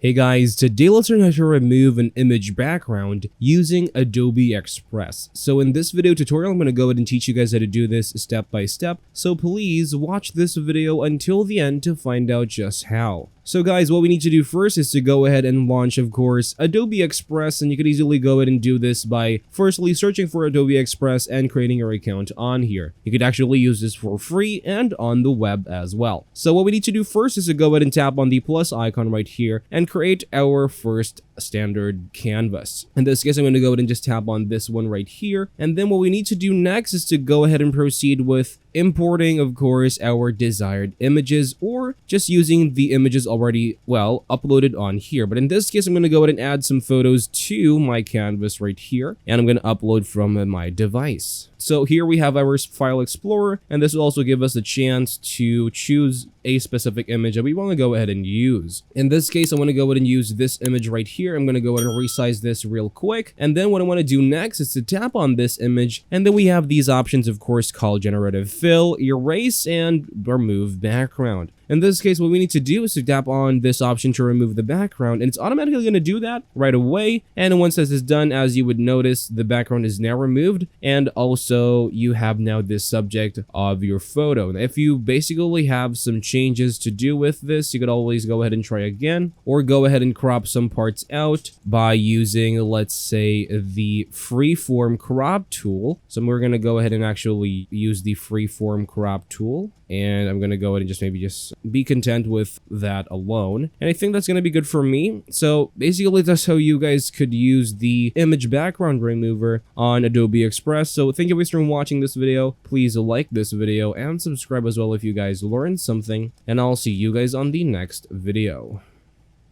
Hey guys, today let's learn how to remove an image background using Adobe Express. So in this video tutorial, I'm going to go ahead and teach you guys how to do this step by step. So please watch this video until the end to find out just how. So guys, what we need to do first is to go ahead and launch, of course, Adobe Express, and you can easily go ahead and do this by firstly searching for Adobe Express and creating your account on here. You could actually use this for free and on the web as well. So what we need to do first is to go ahead and tap on the plus icon right here and create our first standard canvas. In this case, I'm going to go ahead and just tap on this one right here. And then what we need to do next is to go ahead and proceed with importing, of course, our desired images, or just using the images already, well, uploaded on here. But in this case, I'm going to go ahead and add some photos to my canvas right here, and I'm going to upload from my device. So here we have our file explorer, and this will also give us a chance to choose a specific image that we want to go ahead and use. In this case, I want to go ahead and use this image right here. I'm going to go ahead and resize this real quick. And then what I want to do next is to tap on this image. And then we have these options, of course, called generative fill, erase, and remove background. In this case, what we need to do is to tap on this option to remove the background, and it's automatically going to do that right away. And once this is done, as you would notice, the background is now removed, and also you have now this subject of your photo. If you basically have some changes to do with this, you could always go ahead and try again, or go ahead and crop some parts out by using, let's say, the freeform crop tool. So we're going to go ahead and actually use the freeform crop tool. And I'm going to go ahead and just maybe be content with that alone. And I think that's going to be good for me. So basically that's how you guys could use the image background remover on Adobe Express. So thank you guys for watching this video. Please like this video and subscribe as well if you guys learned something. And I'll see you guys on the next video.